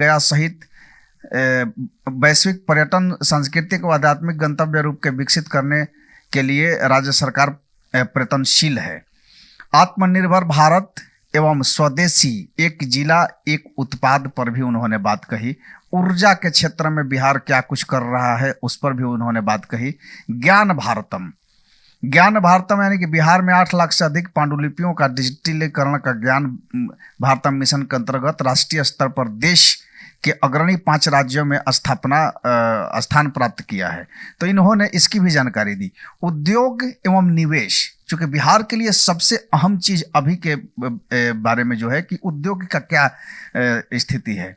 गया सहित वैश्विक पर्यटन सांस्कृतिक व आध्यात्मिक गंतव्य रूप के विकसित करने के लिए राज्य सरकार प्रयत्नशील है। आत्मनिर्भर भारत एवं स्वदेशी एक जिला एक उत्पाद पर भी उन्होंने बात कही। ऊर्जा के क्षेत्र में बिहार क्या कुछ कर रहा है उस पर भी उन्होंने बात कही। ज्ञान भारतम यानी कि बिहार में 8 लाख से अधिक पांडुलिपियों का डिजिटलीकरण का ज्ञान भारतम मिशन के अंतर्गत राष्ट्रीय स्तर पर देश के अग्रणी 5 राज्यों में स्थान प्राप्त किया है। तो इन्होंने इसकी भी जानकारी दी। उद्योग एवं निवेश, चूंकि बिहार के लिए सबसे अहम चीज अभी के बारे में जो है कि उद्योग का क्या स्थिति है,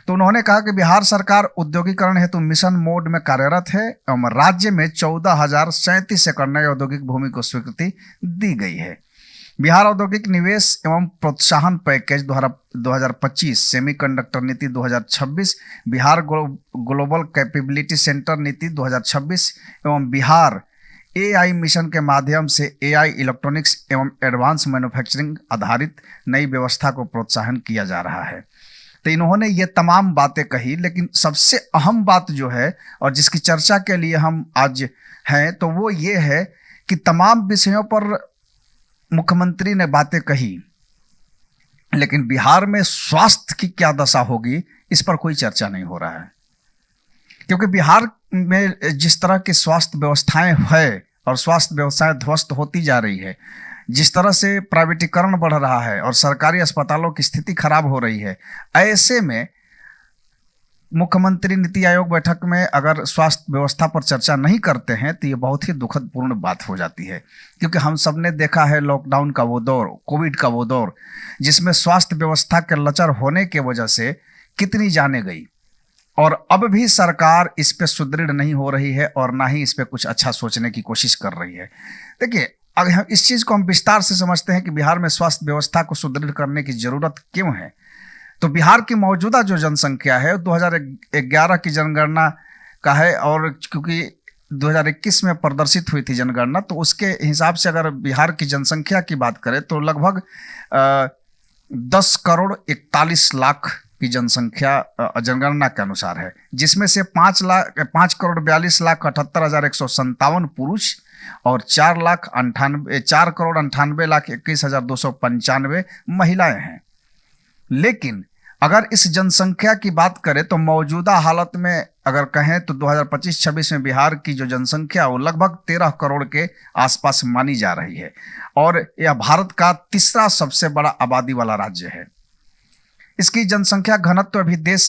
तो उन्होंने कहा कि बिहार सरकार औद्योगिकरण हेतु मिशन मोड में कार्यरत है एवं राज्य में 14,037 एकड़ नए औद्योगिक भूमि को स्वीकृति दी गई है। बिहार औद्योगिक निवेश एवं प्रोत्साहन पैकेज 2025, सेमीकंडक्टर नीति 2026, बिहार ग्लोबल कैपेबिलिटी सेंटर नीति 2026 एवं बिहार AI मिशन के माध्यम से AI इलेक्ट्रॉनिक्स एवं एडवांस मैन्युफैक्चरिंग आधारित नई व्यवस्था को प्रोत्साहन किया जा रहा है। तो इन्होंने ये तमाम बातें कही, लेकिन सबसे अहम बात जो है और जिसकी चर्चा के लिए हम आज हैं तो वो ये है कि तमाम विषयों पर मुख्यमंत्री ने बातें कही, लेकिन बिहार में स्वास्थ्य की क्या दशा होगी इस पर कोई चर्चा नहीं हो रहा है। क्योंकि बिहार में जिस तरह की स्वास्थ्य व्यवस्थाएं है और स्वास्थ्य व्यवस्थाएं ध्वस्त होती जा रही है, जिस तरह से प्राइवेटीकरण बढ़ रहा है और सरकारी अस्पतालों की स्थिति खराब हो रही है, ऐसे में मुख्यमंत्री नीति आयोग बैठक में अगर स्वास्थ्य व्यवस्था पर चर्चा नहीं करते हैं तो ये बहुत ही दुखदपूर्ण बात हो जाती है। क्योंकि हम सब ने देखा है लॉकडाउन का वो दौर, कोविड का वो दौर, जिसमें स्वास्थ्य व्यवस्था के लचर होने के वजह से कितनी जानें गई, और अब भी सरकार इस पे सुदृढ़ नहीं हो रही है और ना ही इस पे कुछ अच्छा सोचने की कोशिश कर रही है। देखिए, अगर हम इस चीज़ को हम विस्तार से समझते हैं कि बिहार में स्वास्थ्य व्यवस्था को सुदृढ़ करने की जरूरत क्यों है, तो बिहार की मौजूदा जो जनसंख्या है 2011 की जनगणना का है, और क्योंकि 2021 में प्रदर्शित हुई थी जनगणना, तो उसके हिसाब से अगर बिहार की जनसंख्या की बात करें तो लगभग 10 करोड़ 41 लाख की जनसंख्या जनगणना के अनुसार है, जिसमें से 5 करोड़ 42 लाख 78,157 पुरुष और 4 करोड़ 98 लाख 21,295 महिलाएं हैं। लेकिन अगर इस जनसंख्या की बात करें तो मौजूदा हालत में अगर कहें तो 2025-26 में बिहार की जो जनसंख्या वो लगभग 13 करोड़ के आसपास मानी जा रही है, और यह भारत का तीसरा सबसे बड़ा आबादी वाला राज्य है। इसकी जनसंख्या घनत्व अभी देश